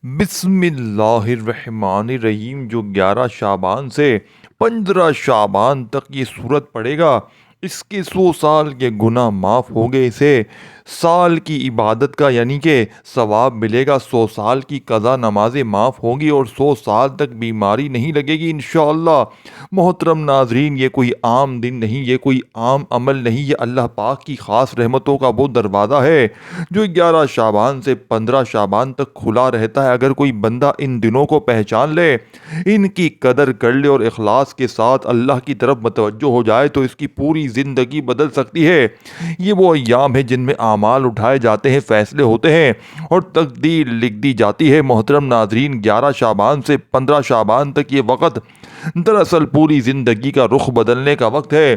بسم اللہ الرحمن الرحیم۔ جو 11 شعبان سے 15 شعبان تک یہ سورت پڑھے گا، اس کے 100 سال کے گناہ معاف ہوں گے، اسے سال کی عبادت کا یعنی کہ ثواب ملے گا، 100 سال کی قضا نمازیں معاف ہوں گی اور 100 سال تک بیماری نہیں لگے گی انشاءاللہ۔ محترم ناظرین، یہ کوئی عام دن نہیں، یہ کوئی عام عمل نہیں، یہ اللہ پاک کی خاص رحمتوں کا وہ دروازہ ہے جو 11 شعبان سے 15 شعبان تک کھلا رہتا ہے۔ اگر کوئی بندہ ان دنوں کو پہچان لے، ان کی قدر کر لے اور اخلاص کے ساتھ اللہ کی طرف متوجہ ہو جائے تو اس کی پوری زندگی بدل سکتی ہے۔ یہ وہ ایام ہے جن میں اعمال اٹھائے جاتے ہیں، فیصلے ہوتے ہیں اور تقدیر لکھ دی جاتی ہے۔ محترم ناظرین، 11 شعبان سے 15 شعبان تک یہ وقت دراصل پوری زندگی کا رخ بدلنے کا وقت ہے۔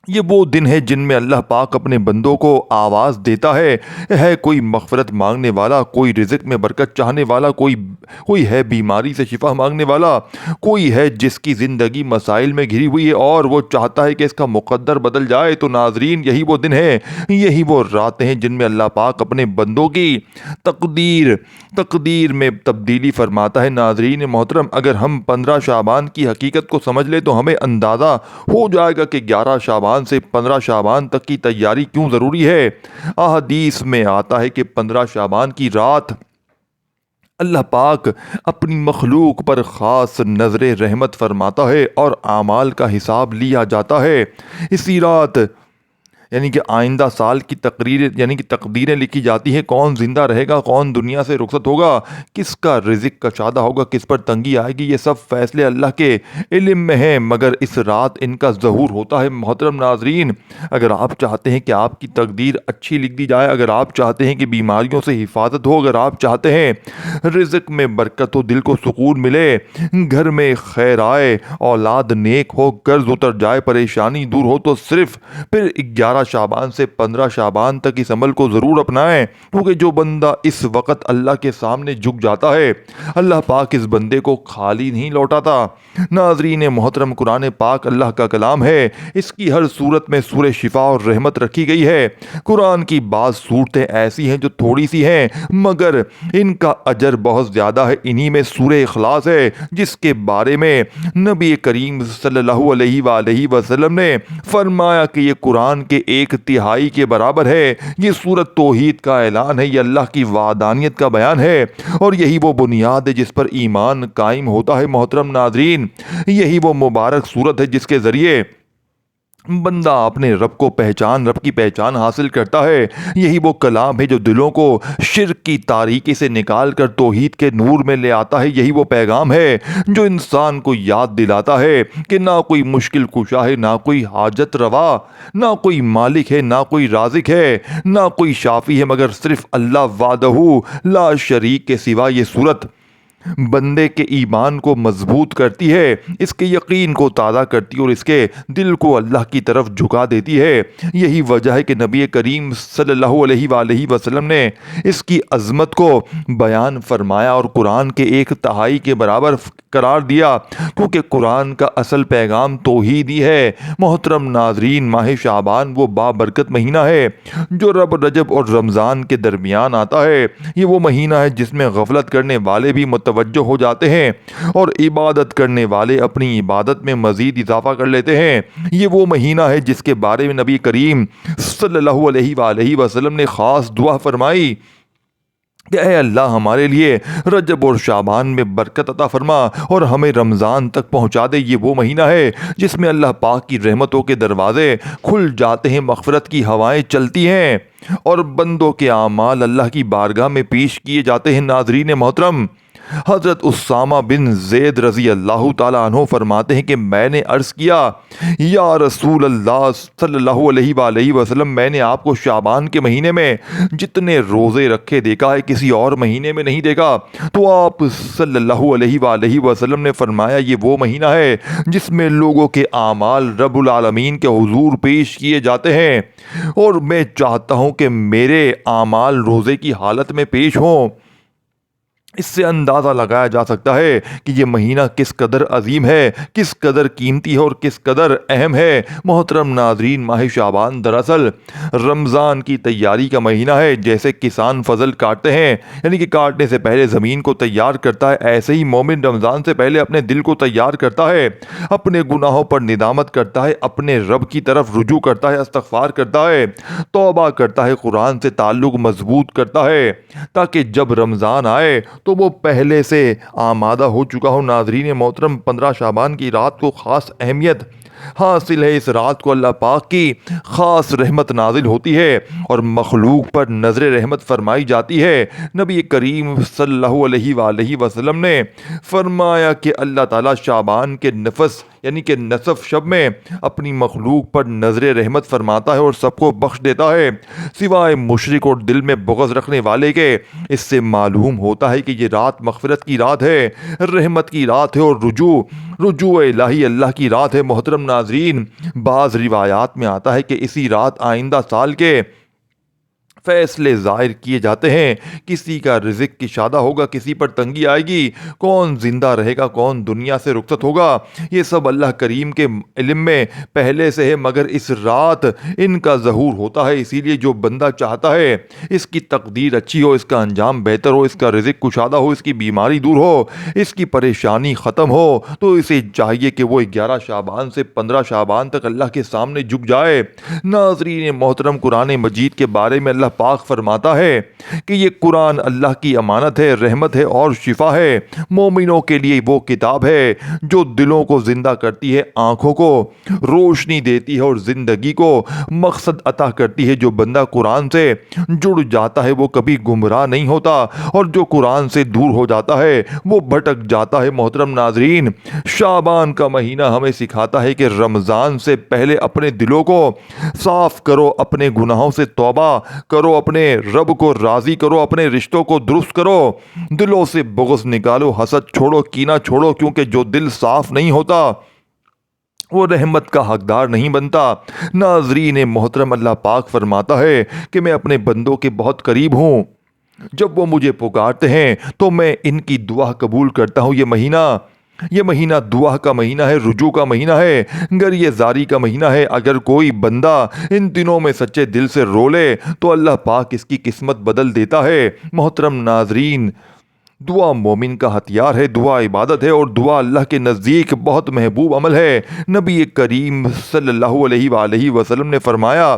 یہ وہ دن ہے جن میں اللہ پاک اپنے بندوں کو آواز دیتا ہے کوئی مغفرت مانگنے والا، کوئی رزق میں برکت چاہنے والا، کوئی ہے بیماری سے شفا مانگنے والا، کوئی ہے جس کی زندگی مسائل میں گھری ہوئی ہے اور وہ چاہتا ہے کہ اس کا مقدر بدل جائے۔ تو ناظرین، یہی وہ دن ہے، یہی وہ راتیں ہیں جن میں اللہ پاک اپنے بندوں کی تقدیر میں تبدیلی فرماتا ہے۔ ناظرین محترم، اگر ہم 15 شعبان کی حقیقت کو سمجھ لیں تو ہمیں اندازہ ہو جائے گا کہ 11 شعبان سے 15 شعبان تک کی تیاری کیوں ضروری ہے۔ احادیث میں آتا ہے کہ 15 شعبان کی رات اللہ پاک اپنی مخلوق پر خاص نظر رحمت فرماتا ہے اور اعمال کا حساب لیا جاتا ہے۔ اسی رات یعنی کہ آئندہ سال کی تقدیریں لکھی جاتی ہیں، کون زندہ رہے گا، کون دنیا سے رخصت ہوگا، کس کا رزق کشادہ ہوگا، کس پر تنگی آئے گی، یہ سب فیصلے اللہ کے علم میں ہیں، مگر اس رات ان کا ظہور ہوتا ہے۔ محترم ناظرین، اگر آپ چاہتے ہیں کہ آپ کی تقدیر اچھی لکھ دی جائے، اگر آپ چاہتے ہیں کہ بیماریوں سے حفاظت ہو، اگر آپ چاہتے ہیں رزق میں برکت ہو، دل کو سکون ملے، گھر میں خیر آئے، اولاد نیک ہو، قرض اتر جائے، پریشانی دور ہو، تو صرف پھر 11 شعبان سے 15 شعبان تک اس عمل کو ضرور اپنائیں، کیونکہ جو بندہ اس وقت اللہ کے سامنے جھک جاتا ہے، اللہ پاک اس بندے کو خالی نہیں لوٹاتا۔ ناظرین محترم، قرآن پاک اللہ کا کلام ہے، اس کی ہر صورت میں سورہ شفا اور رحمت رکھی گئی ہے۔ قرآن کی بعض صورتیں ایسی ہیں جو تھوڑی سی ہیں مگر ان کا اجر بہت زیادہ ہے۔ انہی میں سورہ اخلاص ہے، جس کے بارے میں نبی کریم صلی اللہ علیہ وآلہ وسلم نے فرمایا کہ یہ قرآن کے 1/3 کے برابر ہے۔ یہ سورت توحید کا اعلان ہے، یہ اللہ کی وحدانیت کا بیان ہے اور یہی وہ بنیاد ہے جس پر ایمان قائم ہوتا ہے۔ محترم ناظرین، یہی وہ مبارک سورت ہے جس کے ذریعے بندہ اپنے رب کی پہچان حاصل کرتا ہے۔ یہی وہ کلام ہے جو دلوں کو شرک کی تاریکی سے نکال کر توحید کے نور میں لے آتا ہے۔ یہی وہ پیغام ہے جو انسان کو یاد دلاتا ہے کہ نہ کوئی مشکل کشا ہے، نہ کوئی حاجت روا، نہ کوئی مالک ہے، نہ کوئی رازق ہے، نہ کوئی شافی ہے، مگر صرف اللہ وحدہ لا شریک کے سوا۔ یہ سورت بندے کے ایمان کو مضبوط کرتی ہے، اس کے یقین کو تازہ کرتی ہے اور اس کے دل کو اللہ کی طرف جھکا دیتی ہے۔ یہی وجہ ہے کہ نبی کریم صلی اللہ علیہ وآلہ وسلم نے اس کی عظمت کو بیان فرمایا اور قرآن کے 1/3 کے برابر قرار دیا، کیونکہ قرآن کا اصل پیغام توحید ہی ہے۔ محترم ناظرین، ماہ شعبان وہ بابرکت مہینہ ہے جو رجب اور رمضان کے درمیان آتا ہے۔ یہ وہ مہینہ ہے جس میں غفلت کرنے والے بھی متوجہ ہو جاتے ہیں اور عبادت کرنے والے اپنی عبادت میں مزید اضافہ کر لیتے ہیں۔ یہ وہ مہینہ ہے جس کے بارے میں نبی کریم صلی اللہ علیہ وآلہ وسلم نے خاص دعا فرمائی کہ اے اللہ، ہمارے لیے رجب اور شعبان میں برکت عطا فرما اور ہمیں رمضان تک پہنچا دے۔ یہ وہ مہینہ ہے جس میں اللہ پاک کی رحمتوں کے دروازے کھل جاتے ہیں، مغفرت کی ہوائیں چلتی ہیں اور بندوں کے اعمال اللہ کی بارگاہ میں پیش کیے جاتے ہیں۔ ناظرین محترم، حضرت اسامہ بن زید رضی اللہ تعالیٰ عنہ فرماتے ہیں کہ میں نے عرض کیا، یا رسول اللہ صلی اللہ علیہ وآلہ وسلم، میں نے آپ کو شعبان کے مہینے میں جتنے روزے رکھے دیکھا ہے، کسی اور مہینے میں نہیں دیکھا۔ تو آپ صلی اللہ علیہ وآلہ وسلم نے فرمایا، یہ وہ مہینہ ہے جس میں لوگوں کے اعمال رب العالمین کے حضور پیش کیے جاتے ہیں اور میں چاہتا ہوں کہ میرے اعمال روزے کی حالت میں پیش ہوں۔ اس سے اندازہ لگایا جا سکتا ہے کہ یہ مہینہ کس قدر عظیم ہے، کس قدر قیمتی ہے اور کس قدر اہم ہے۔ محترم ناظرین، ماہ شعبان دراصل رمضان کی تیاری کا مہینہ ہے۔ جیسے کسان فصل کاٹتے ہیں، یعنی کہ کاٹنے سے پہلے زمین کو تیار کرتا ہے، ایسے ہی مومن رمضان سے پہلے اپنے دل کو تیار کرتا ہے، اپنے گناہوں پر ندامت کرتا ہے، اپنے رب کی طرف رجوع کرتا ہے، استغفار کرتا ہے، توبہ کرتا ہے، قرآن سے تعلق مضبوط کرتا ہے، تاکہ جب رمضان آئے تو وہ پہلے سے آمادہ ہو چکا ہو۔ ناظرین محترم، 15 شعبان کی رات کو خاص اہمیت حاصل ہے۔ اس رات کو اللہ پاک کی خاص رحمت نازل ہوتی ہے اور مخلوق پر نظر رحمت فرمائی جاتی ہے۔ نبی کریم صلی اللہ علیہ وآلہ وسلم نے فرمایا کہ اللہ تعالیٰ شعبان کے نصف شب میں اپنی مخلوق پر نظر رحمت فرماتا ہے اور سب کو بخش دیتا ہے سوائے مشرک اور دل میں بغض رکھنے والے کے۔ اس سے معلوم ہوتا ہے کہ یہ رات مغفرت کی رات ہے، رحمت کی رات ہے اور رجوع الہی اللہ کی رات ہے۔ محترم ناظرین، بعض روایات میں آتا ہے کہ اسی رات آئندہ سال کے فیصلے ظاہر کیے جاتے ہیں۔ کسی کا رزق کشادہ ہوگا، کسی پر تنگی آئے گی، کون زندہ رہے گا، کون دنیا سے رخصت ہوگا، یہ سب اللہ کریم کے علم میں پہلے سے ہے، مگر اس رات ان کا ظہور ہوتا ہے۔ اسی لیے جو بندہ چاہتا ہے اس کی تقدیر اچھی ہو، اس کا انجام بہتر ہو، اس کا رزق کشادہ ہو، اس کی بیماری دور ہو، اس کی پریشانی ختم ہو، تو اسے چاہیے کہ وہ 11 شعبان سے 15 شعبان تک اللہ کے سامنے جھک جائے۔ ناظرین محترم، قرآن مجید کے بارے میں اللہ پاک فرماتا ہے کہ یہ قرآن اللہ کی امانت ہے، رحمت ہے اور شفا ہے۔ مومنوں کے لیے وہ کتاب ہے جو دلوں کو زندہ کرتی ہے، آنکھوں کو روشنی دیتی ہے اور زندگی کو مقصد عطا کرتی ہے۔ جو بندہ قرآن سے جڑ جاتا ہے وہ کبھی گمراہ نہیں ہوتا، اور جو قرآن سے دور ہو جاتا ہے وہ بھٹک جاتا ہے۔ محترم ناظرین، شعبان کا مہینہ ہمیں سکھاتا ہے کہ رمضان سے پہلے اپنے دلوں کو صاف کرو، اپنے گناہوں سے توبہ کرو، اپنے رب کو راضی کرو، اپنے رشتوں کو درست کرو، دلوں سے بغض نکالو، حسد چھوڑو، کینہ چھوڑو، کیونکہ جو دل صاف نہیں ہوتا وہ رحمت کا حقدار نہیں بنتا۔ ناظرین محترم، اللہ پاک فرماتا ہے کہ میں اپنے بندوں کے بہت قریب ہوں، جب وہ مجھے پکارتے ہیں تو میں ان کی دعا قبول کرتا ہوں۔ یہ مہینہ دعا کا مہینہ ہے، رجوع کا مہینہ ہے، گریہ زاری کا مہینہ ہے۔ اگر کوئی بندہ ان دنوں میں سچے دل سے رو لے تو اللہ پاک اس کی قسمت بدل دیتا ہے۔ محترم ناظرین، دعا مومن کا ہتھیار ہے، دعا عبادت ہے اور دعا اللہ کے نزدیک بہت محبوب عمل ہے۔ نبی کریم صلی اللہ علیہ وآلہ وسلم نے فرمایا،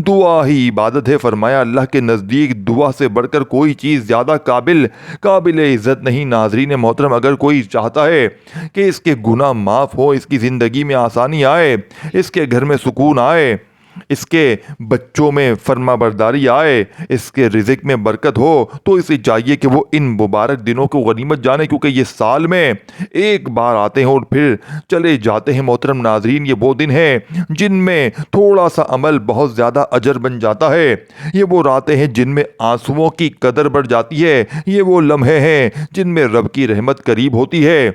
دعا ہی عبادت ہے۔ فرمایا، اللہ کے نزدیک دعا سے بڑھ کر کوئی چیز زیادہ قابل عزت نہیں۔ ناظرین محترم، اگر کوئی چاہتا ہے کہ اس کے گناہ معاف ہو، اس کی زندگی میں آسانی آئے، اس کے گھر میں سکون آئے، اس کے بچوں میں فرما برداری آئے، اس کے رزق میں برکت ہو، تو اسے چاہیے کہ وہ ان مبارک دنوں کو غنیمت جانے، کیونکہ یہ سال میں ایک بار آتے ہیں اور پھر چلے جاتے ہیں۔ محترم ناظرین، یہ وہ دن ہیں جن میں تھوڑا سا عمل بہت زیادہ اجر بن جاتا ہے۔ یہ وہ راتیں ہیں جن میں آنسوؤں کی قدر بڑھ جاتی ہے۔ یہ وہ لمحے ہیں جن میں رب کی رحمت قریب ہوتی ہے۔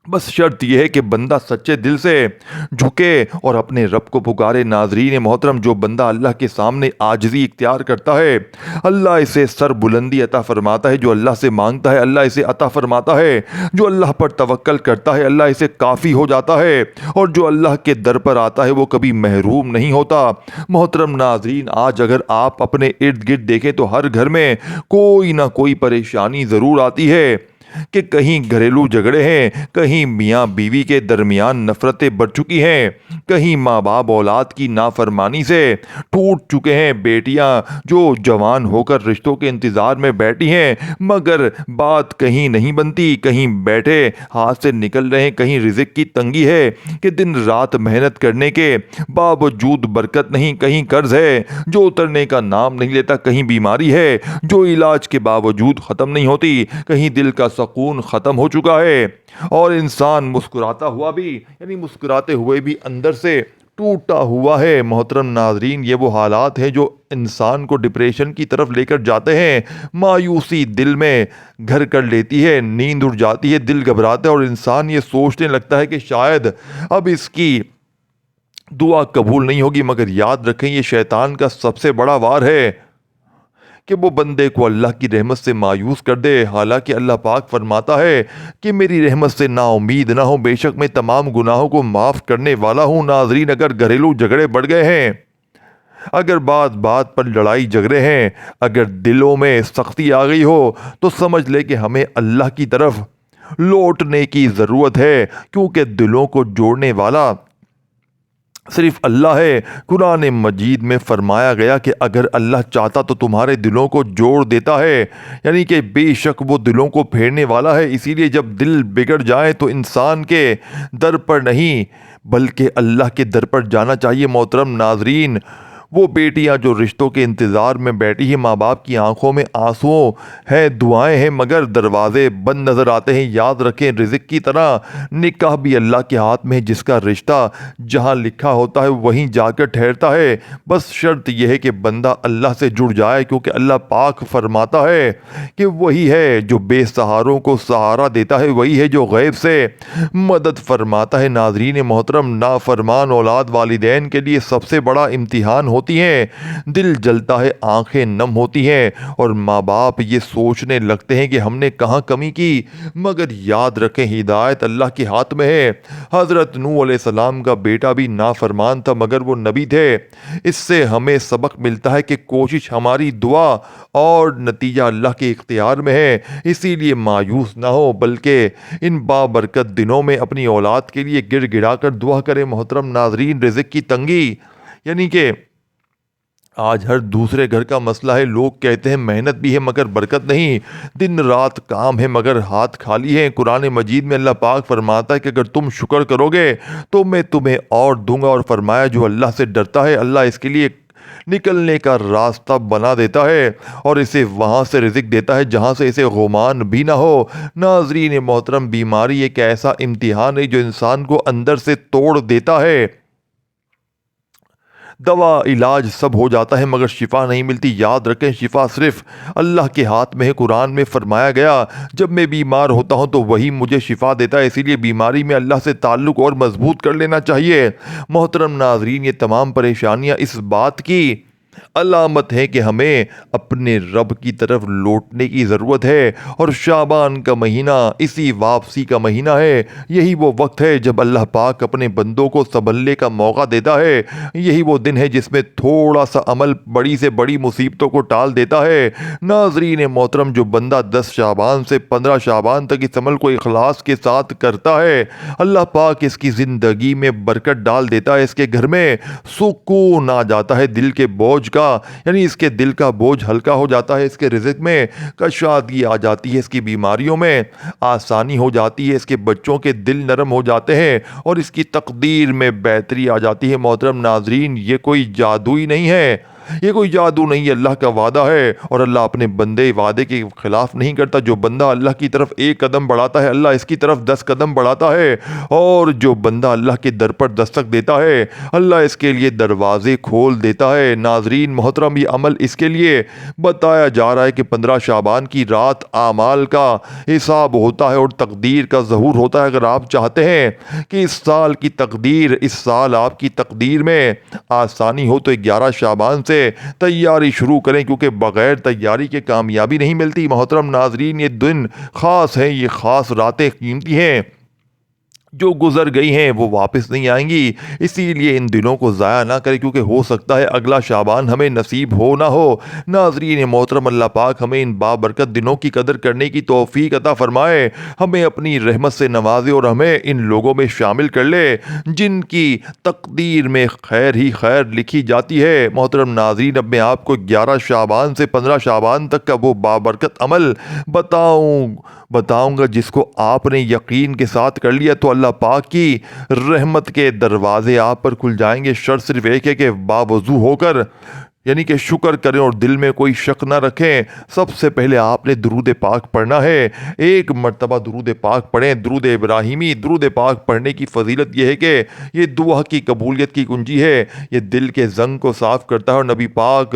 بس شرط یہ ہے کہ بندہ سچے دل سے جھکے اور اپنے رب کو پکارے۔ ناظرین محترم، جو بندہ اللہ کے سامنے عاجزی اختیار کرتا ہے، اللہ اسے سر بلندی عطا فرماتا ہے۔ جو اللہ سے مانگتا ہے اللہ اسے عطا فرماتا ہے۔ جو اللہ پر توکل کرتا ہے اللہ اسے کافی ہو جاتا ہے، اور جو اللہ کے در پر آتا ہے وہ کبھی محروم نہیں ہوتا۔ محترم ناظرین، آج اگر آپ اپنے ارد گرد دیکھیں تو ہر گھر میں کوئی نہ کوئی پریشانی ضرور آتی ہے، کہ کہیں گھریلو جھگڑے ہیں، کہیں میاں بیوی کے درمیان نفرتیں بڑھ چکی ہیں، کہیں ماں باپ اولاد کی نافرمانی سے ٹوٹ چکے ہیں، بیٹیاں جو جوان ہو کر رشتوں کے انتظار میں بیٹھی ہیں مگر بات کہیں نہیں بنتی، کہیں بیٹھے ہاتھ سے نکل رہے ہیں، کہیں رزق کی تنگی ہے کہ دن رات محنت کرنے کے باوجود برکت نہیں، کہیں قرض ہے جو اترنے کا نام نہیں لیتا، کہیں بیماری ہے جو علاج کے باوجود ختم نہیں ہوتی، کہیں دل کا سکون ختم ہو چکا ہے اور انسان مسکراتے ہوئے بھی اندر سے ٹوٹا ہوا ہے۔ محترم ناظرین، یہ وہ حالات ہیں جو انسان کو ڈپریشن کی طرف لے کر جاتے ہیں، مایوسی دل میں گھر کر لیتی ہے، نیند اڑ جاتی ہے، دل گھبراتا ہے اور انسان یہ سوچنے لگتا ہے کہ شاید اب اس کی دعا قبول نہیں ہوگی۔ مگر یاد رکھیں، یہ شیطان کا سب سے بڑا وار ہے کہ وہ بندے کو اللہ کی رحمت سے مایوس کر دے، حالانکہ اللہ پاک فرماتا ہے کہ میری رحمت سے نا امید نہ ہو، بے شک میں تمام گناہوں کو معاف کرنے والا ہوں۔ ناظرین، اگر گھریلو جھگڑے بڑھ گئے ہیں، اگر بات بات پر لڑائی جھگڑے ہیں، اگر دلوں میں سختی آ گئی ہو، تو سمجھ لے کہ ہمیں اللہ کی طرف لوٹنے کی ضرورت ہے، کیونکہ دلوں کو جوڑنے والا صرف اللہ ہے۔ قرآن مجید میں فرمایا گیا کہ اگر اللہ چاہتا تو تمہارے دلوں کو جوڑ دیتا ہے، یعنی کہ بے شک وہ دلوں کو پھیرنے والا ہے۔ اسی لیے جب دل بگڑ جائیں تو انسان کے در پر نہیں بلکہ اللہ کے در پر جانا چاہیے۔ محترم ناظرین، وہ بیٹیاں جو رشتوں کے انتظار میں بیٹھی ہیں، ماں باپ کی آنکھوں میں آنسوؤں ہیں، دعائیں ہیں، مگر دروازے بند نظر آتے ہیں۔ یاد رکھیں، رزق کی طرح نکاح بھی اللہ کے ہاتھ میں ہے، جس کا رشتہ جہاں لکھا ہوتا ہے وہیں جا کر ٹھہرتا ہے۔ بس شرط یہ ہے کہ بندہ اللہ سے جڑ جائے، کیونکہ اللہ پاک فرماتا ہے کہ وہی ہے جو بے سہاروں کو سہارا دیتا ہے، وہی ہے جو غیب سے مدد فرماتا ہے۔ ناظرین محترم، نافرمان اولاد والدین کے لیے سب سے بڑا امتحان ہوتی ہیں۔ دل جلتا ہے، آنکھیں نم ہوتی ہیں، اور ماں باپ یہ سوچنے لگتے ہیں کہ ہم نے کہاں کمی کی، مگر یاد رکھیں ہدایت اللہ کے ہاتھ میں ہے۔ حضرت نوح علیہ السلام کا بیٹا بھی نافرمان تھا، مگر وہ نبی تھے۔ اس سے ہمیں سبق ملتا ہے کہ کوشش ہماری، دعا اور نتیجہ اللہ کے اختیار میں ہے۔ اسی لیے مایوس نہ ہو، بلکہ ان بابرکت دنوں میں اپنی اولاد کے لیے گڑ گڑا کر دعا کریں۔ محترم ناظرین، رزق کی تنگی، یعنی کہ آج ہر دوسرے گھر کا مسئلہ ہے۔ لوگ کہتے ہیں محنت بھی ہے مگر برکت نہیں، دن رات کام ہے مگر ہاتھ خالی ہیں۔ قرآن مجید میں اللہ پاک فرماتا ہے کہ اگر تم شکر کرو گے تو میں تمہیں اور دوں گا، اور فرمایا جو اللہ سے ڈرتا ہے اللہ اس کے لیے نکلنے کا راستہ بنا دیتا ہے، اور اسے وہاں سے رزق دیتا ہے جہاں سے اسے گمان بھی نہ ہو۔ ناظرین محترم، بیماری ایک ایسا امتحان ہے جو انسان کو اندر سے توڑ دیتا ہے۔ دوا علاج سب ہو جاتا ہے مگر شفا نہیں ملتی۔ یاد رکھیں، شفا صرف اللہ کے ہاتھ میں ہے۔ قرآن میں فرمایا گیا جب میں بیمار ہوتا ہوں تو وہی مجھے شفا دیتا ہے، اسی لیے بیماری میں اللہ سے تعلق اور مضبوط کر لینا چاہیے۔ محترم ناظرین، یہ تمام پریشانیاں اس بات کی علامت ہے کہ ہمیں اپنے رب کی طرف لوٹنے کی ضرورت ہے، اور شعبان کا مہینہ اسی واپسی کا مہینہ ہے۔ یہی وہ وقت ہے جب اللہ پاک اپنے بندوں کو سنبھلنے کا موقع دیتا ہے۔ یہی وہ دن ہے جس میں تھوڑا سا عمل بڑی سے بڑی مصیبتوں کو ٹال دیتا ہے۔ ناظرین محترم، جو بندہ 10 شعبان سے 15 شعبان تک اس عمل کو اخلاص کے ساتھ کرتا ہے، اللہ پاک اس کی زندگی میں برکت ڈال دیتا ہے، اس کے گھر میں سکون آ جاتا ہے، دل کے بوجھ کا، یعنی اس کے دل کا بوجھ ہلکا ہو جاتا ہے، اس کے رزق میں کشادگی آ جاتی ہے، اس کی بیماریوں میں آسانی ہو جاتی ہے، اس کے بچوں کے دل نرم ہو جاتے ہیں، اور اس کی تقدیر میں بہتری آ جاتی ہے۔ محترم ناظرین، یہ کوئی جادو ہی نہیں ہے، یہ کوئی جادو نہیں ہے، اللہ کا وعدہ ہے، اور اللہ اپنے بندے وعدے کے خلاف نہیں کرتا۔ جو بندہ اللہ کی طرف 1 قدم بڑھاتا ہے، اللہ اس کی طرف 10 قدم بڑھاتا ہے، اور جو بندہ اللہ کے در پر دستک دیتا ہے، اللہ اس کے لیے دروازے کھول دیتا ہے۔ ناظرین محترم، یہ عمل اس کے لیے بتایا جا رہا ہے کہ 15 شعبان کی رات اعمال کا حساب ہوتا ہے اور تقدیر کا ظہور ہوتا ہے۔ اگر آپ چاہتے ہیں کہ اس سال کی تقدیر، اس سال آپ کی تقدیر میں آسانی ہو، تو 11 شعبان سے تیاری شروع کریں، کیونکہ بغیر تیاری کے کامیابی نہیں ملتی۔ محترم ناظرین، یہ دن خاص ہیں، یہ خاص راتیں قیمتی ہیں، جو گزر گئی ہیں وہ واپس نہیں آئیں گی، اسی لیے ان دنوں کو ضائع نہ کریں، کیونکہ ہو سکتا ہے اگلا شعبان ہمیں نصیب ہو نہ ہو۔ ناظرین محترم، اللہ پاک ہمیں ان بابرکت دنوں کی قدر کرنے کی توفیق عطا فرمائے، ہمیں اپنی رحمت سے نوازے، اور ہمیں ان لوگوں میں شامل کر لے جن کی تقدیر میں خیر ہی خیر لکھی جاتی ہے۔ محترم ناظرین، اب میں آپ کو 11 شعبان سے 15 شعبان تک کا وہ بابرکت عمل بتاؤں گا جس کو آپ نے یقین کے ساتھ کر لیا تو اللہ پاک کی رحمت کے دروازے آپ پر کھل جائیں گے۔ شرط صرف ایک ہے کہ باوضو ہو کر، یعنی کہ شکر کریں اور دل میں کوئی شک نہ رکھیں۔ سب سے پہلے آپ نے درود پاک پڑھنا ہے، 1 مرتبہ درود پاک پڑھیں، درود ابراہیمی۔ درود پاک پڑھنے کی فضیلت یہ ہے کہ یہ دعا کی قبولیت کی کنجی ہے، یہ دل کے زنگ کو صاف کرتا ہے اور نبی پاک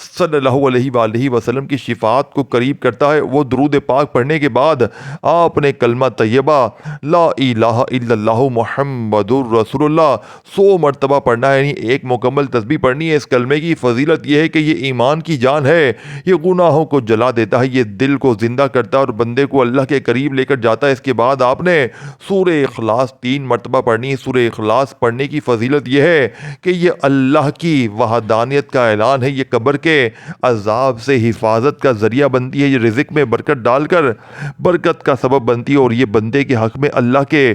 صلی اللہ علیہ وآلہ وسلم کی شفاعت کو قریب کرتا ہے۔ وہ درود پاک پڑھنے کے بعد آپ نے کلمہ طیبہ لا الہ الا اللہ محمد الرسول اللہ 100 مرتبہ پڑھنا ہے، یعنی 1 مکمل تسبیح پڑھنی ہے۔ اس کلمے کی فضیلت فضیلت یہ ہے کہ یہ ایمان کی جان ہے، یہ گناہوں کو جلا دیتا ہے، یہ دل کو زندہ کرتا ہے اور بندے کو اللہ کے قریب لے کر جاتا ہے۔ اس کے بعد آپ نے سورہ اخلاص 3 مرتبہ پڑھنی ہے۔ سورہ اخلاص پڑھنے کی فضیلت یہ ہے کہ یہ اللہ کی وحدانیت کا اعلان ہے، یہ قبر کے عذاب سے حفاظت کا ذریعہ بنتی ہے، یہ رزق میں برکت ڈال کر برکت کا سبب بنتی ہے، اور یہ بندے کے حق میں اللہ کے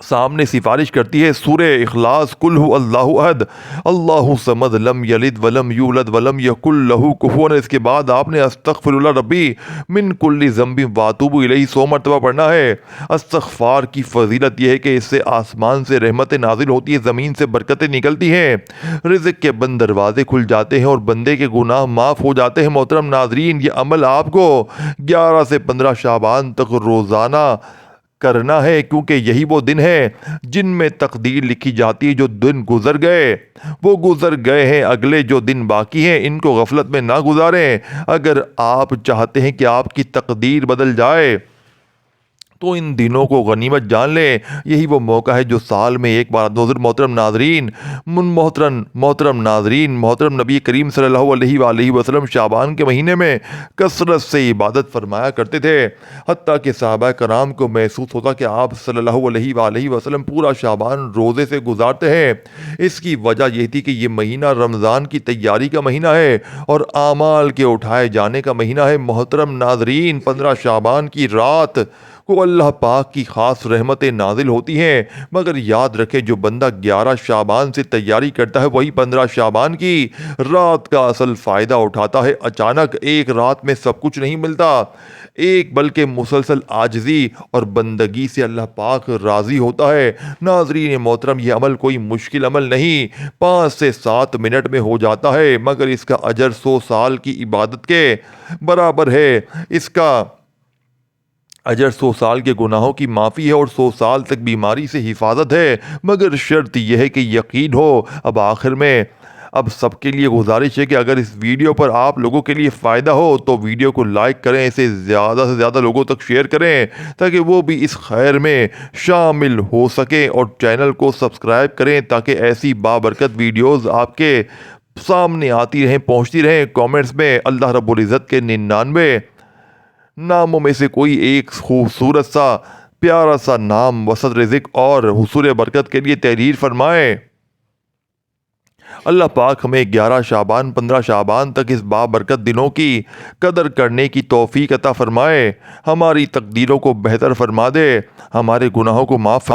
سامنے سفارش کرتی ہے۔ سورہ اخلاص قل هو اللہ احد اللہ صمد لم یلد ولم یولد ولم یکن لہ کفوا۔ اس کے بعد آپ نے استغفر اللہ ربی من کل ذنب واتوب الیہ 100 مرتبہ پڑھنا ہے۔ استغفار کی فضیلت یہ ہے کہ اس سے آسمان سے رحمتیں نازل ہوتی ہیں، زمین سے برکتیں نکلتی ہیں، رزق کے بند دروازے کھل جاتے ہیں اور بندے کے گناہ معاف ہو جاتے ہیں۔ محترم ناظرین، یہ عمل آپ کو 11 سے 15 شعبان تک روزانہ کرنا ہے، کیونکہ یہی وہ دن ہے جن میں تقدیر لکھی جاتی ہے۔ جو دن گزر گئے وہ گزر گئے ہیں، اگلے جو دن باقی ہیں ان کو غفلت میں نہ گزاریں۔ اگر آپ چاہتے ہیں کہ آپ کی تقدیر بدل جائے تو ان دنوں کو غنیمت جان لیں، یہی وہ موقع ہے جو سال میں ایک بار۔ محترم ناظرین، محترم نبی کریم صلی اللہ علیہ وآلہ وسلم شعبان کے مہینے میں کثرت سے عبادت فرمایا کرتے تھے، حتیٰ کہ صحابہ کرام کو محسوس ہوتا کہ آپ صلی اللہ علیہ وآلہ وسلم پورا شعبان روزے سے گزارتے ہیں۔ اس کی وجہ یہ تھی کہ یہ مہینہ رمضان کی تیاری کا مہینہ ہے اور اعمال کے اٹھائے جانے کا مہینہ ہے۔ محترم ناظرین، 15 شعبان کی رات کو اللہ پاک کی خاص رحمتیں نازل ہوتی ہیں، مگر یاد رکھے جو بندہ 11 شعبان سے تیاری کرتا ہے وہی 15 شعبان کی رات کا اصل فائدہ اٹھاتا ہے۔ اچانک ایک رات میں سب کچھ نہیں ملتا، بلکہ مسلسل عاجزی اور بندگی سے اللہ پاک راضی ہوتا ہے۔ ناظرین محترم، یہ عمل کوئی مشکل عمل نہیں، 5 سے 7 منٹ میں ہو جاتا ہے، مگر اس کا اجر 100 سال کی عبادت کے برابر ہے۔ اس کا اجر 100 سال کے گناہوں کی معافی ہے اور 100 سال تک بیماری سے حفاظت ہے، مگر شرط یہ ہے کہ یقین ہو۔ آخر میں سب کے لیے گزارش ہے کہ اگر اس ویڈیو پر آپ لوگوں کے لیے فائدہ ہو تو ویڈیو کو لائک کریں، اسے زیادہ سے زیادہ لوگوں تک شیئر کریں تاکہ وہ بھی اس خیر میں شامل ہو سکیں، اور چینل کو سبسکرائب کریں تاکہ ایسی بابرکت ویڈیوز آپ کے سامنے آتی رہیں، پہنچتی رہیں۔ کامنٹس میں اللہ رب العزت کے 99 ناموں میں سے کوئی ایک خوبصورت سا پیارا سا نام وسط رزق اور حصول برکت کے لیے تحریر فرمائیں۔ اللہ پاک ہمیں 11 شعبان 15 شعبان تک اس بابرکت دنوں کی قدر کرنے کی توفیق عطا فرمائے، ہماری تقدیروں کو بہتر فرما دے، ہمارے گناہوں کو معاف